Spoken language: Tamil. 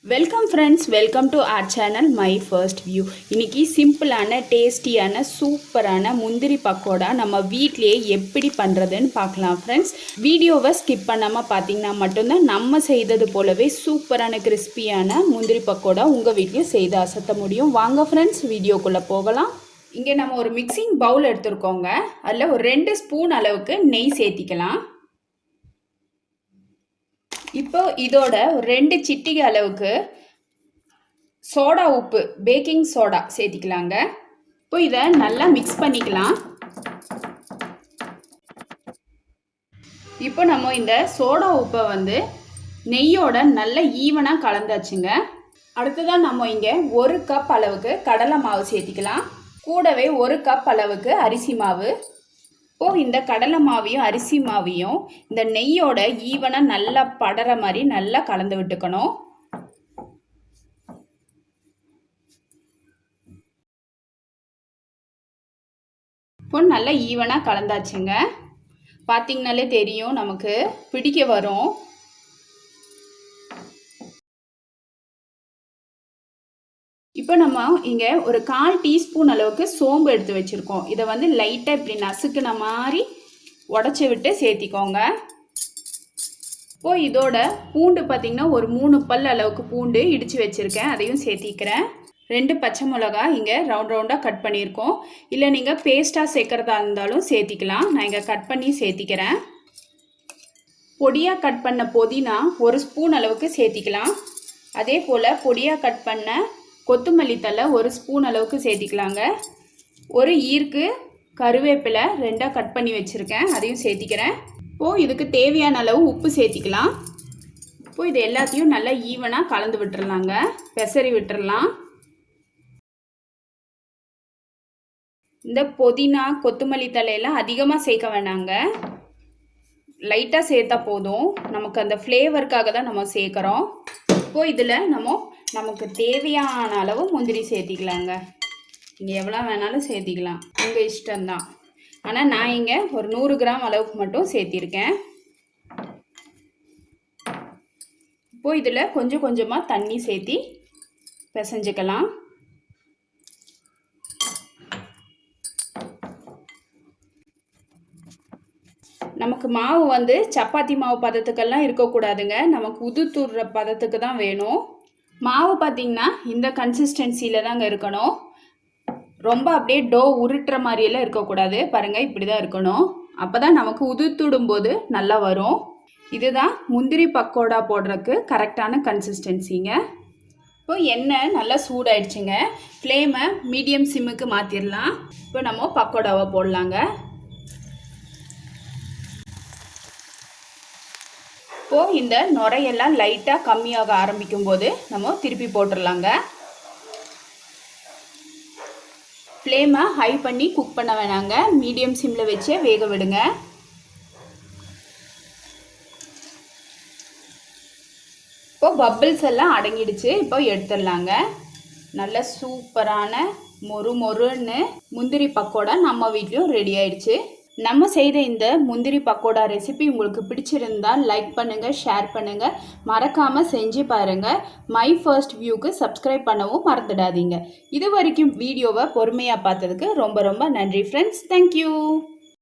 Welcome friends, welcome to R channel my first view. இன்றைக்கி சிம்பிளான டேஸ்டியான சூப்பரான முந்திரி பக்கோடா நம்ம வீட்லேயே எப்படி பண்ணுறதுன்னு பார்க்கலாம் ஃப்ரெண்ட்ஸ். வீடியோவை ஸ்கிப் பண்ணாமல் பார்த்தீங்கன்னா மட்டும்தான் நம்ம செய்தது போலவே சூப்பரான கிறிஸ்பியான முந்திரி பக்கோடா உங்கள் வீட்லேயும் செய்து அசத்த முடியும். வாங்க ஃப்ரெண்ட்ஸ், வீடியோக்குள்ளே போகலாம். இங்கே நம்ம ஒரு மிக்சிங் பவுல் எடுத்துருக்கோங்க. அதில் ஒரு 2 ஸ்பூன் அளவுக்கு நெய் சேர்த்திக்கலாம். இப்போ இதோட 2 சிட்டிகை அளவுக்கு சோடா உப்பு, பேக்கிங் சோடா சேர்த்திக்கலாங்க. இப்போ இதை நல்லா மிக்ஸ் பண்ணிக்கலாம். இப்போ நம்ம இந்த சோடா உப்பை நெய்யோட நல்ல ஈவனாக கலந்தாச்சுங்க. அடுத்ததான் நம்ம இங்கே 1 கப் அளவுக்கு கடலை மாவு சேர்த்திக்கலாம். கூடவே 1 கப் அளவுக்கு அரிசி மாவு. இப்போது இந்த கடலை மாவையும் அரிசி மாவையும் இந்த நெய்யோட ஈவனாக நல்லா படுற மாதிரி நல்லா கலந்து விட்டுக்கணும். இப்போ நல்லா ஈவனாக கலந்தாச்சுங்க. பார்த்தீங்கனாலே தெரியும், நமக்கு பிடிக்க வரும். இப்போ நம்ம இங்கே ஒரு 1/4 டீஸ்பூன் அளவுக்கு சோம்பு எடுத்து வச்சுருக்கோம். இதை லைட்டாக இப்படி நசுக்குன மாதிரி உடச்சி விட்டு சேர்த்திக்கோங்க. இப்போது இதோட பூண்டு பார்த்திங்கன்னா ஒரு 3 பல் அளவுக்கு பூண்டு இடித்து வச்சுருக்கேன், அதையும் சேர்த்திக்கிறேன். 2 பச்சை மிளகா இங்கே ரவுண்டாக கட் பண்ணியிருக்கோம். இல்லை நீங்கள் பேஸ்ட்டாக சேர்க்குறதா இருந்தாலும் சேர்த்திக்கலாம். நான் இங்கே கட் பண்ணி சேர்த்திக்கிறேன். பொடியாக கட் பண்ண புதினா 1 ஸ்பூன் அளவுக்கு சேர்த்திக்கலாம். அதே போல் பொடியாக கட் பண்ண கொத்தமல்லி தழை 1 ஸ்பூன் அளவுக்கு சேர்த்திக்கலாங்க. ஒரு ஈர்க்கு கருவேப்பிலை 2ஆக கட் பண்ணி வச்சுருக்கேன், அதையும் சேர்த்திக்கிறேன். இப்போது இதுக்கு தேவையான அளவு உப்பு சேர்த்திக்கலாம். இப்போது இது எல்லாத்தையும் நல்லா ஈவனாக கலந்து விட்டுறலாங்க, பெசரி விட்டுறலாம். இந்த புதினா கொத்தமல்லி தழையெல்லாம் அதிகமாக சேர்க்க வேணாங்க, லைட்டாக சேர்த்தா போதும். நமக்கு அந்த ஃப்ளேவருக்காக தான் நம்ம சேர்க்குறோம். இப்போது இதில் நமக்கு தேவையான அளவு முந்திரி சேர்த்திக்கலாங்க. நீங்கள் எவ்வளோ வேணாலும் சேர்த்திக்கலாம், உங்கள் இஷ்டம்தான். ஆனால் நான் இங்கே ஒரு 100 கிராம் அளவுக்கு மட்டும் சேர்த்திருக்கேன். இப்போது இதில் கொஞ்சம் கொஞ்சமாக தண்ணி சேர்த்தி பிசைஞ்சுக்கலாம். நமக்கு மாவு சப்பாத்தி மாவு பதத்துக்கெல்லாம் இருக்கக்கூடாதுங்க, நமக்கு உதுத்துடுற பதத்துக்கு தான் வேணும். மாவு பார்த்திங்கன்னா இந்த கன்சிஸ்டன்சியில் தாங்க இருக்கணும். ரொம்ப அப்படியே டோ உருட்டுற மாதிரியெல்லாம் இருக்கக்கூடாது. பாருங்கள், இப்படி தான் இருக்கணும். அப்போ தான் நமக்கு உதுத்துடும்போது நல்லா வரும். இதுதான் முந்திரி பக்கோடா போடுறதுக்கு கரெக்டான கன்சிஸ்டன்சிங்க. இப்போ எண்ணெய் நல்லா சூடாயிடுச்சுங்க. ஃப்ளேமை மீடியம் சிம்முக்கு மாற்றிடலாம். இப்போ நம்ம பக்கோடாவை போடலாங்க. இப்போது இந்த நுரையெல்லாம் லைட்டாக கம்மியாக ஆரம்பிக்கும் போது நம்ம திருப்பி போட்டுடலாங்க. ஃப்ளேமை ஹை பண்ணி குக் பண்ண வேணாங்க, மீடியம் சிம்மில் வச்சே வேக விடுங்க. இப்போது பப்பிள்ஸ் எல்லாம் அடங்கிடுச்சு. இப்போ எடுத்துடலாங்க. நல்ல சூப்பரான மொறு மொறுன்னு முந்திரி பக்கோடா நம்ம வீட்லேயும் ரெடி ஆயிடுச்சு. நம்ம செய்த இந்த முந்திரி பக்கோடா ரெசிபி உங்களுக்கு பிடிச்சிருந்தால் லைக் பண்ணுங்கள், ஷேர் பண்ணுங்கள், மறக்காமல் செஞ்சு பாருங்கள். மை ஃபர்ஸ்ட் வியூக்கு சப்ஸ்கிரைப் பண்ணவும் மறந்துடாதீங்க. இது வரைக்கும் வீடியோவை பொறுமையாக பார்த்ததுக்கு ரொம்ப ரொம்ப நன்றி ஃப்ரெண்ட்ஸ். தேங்க்யூ.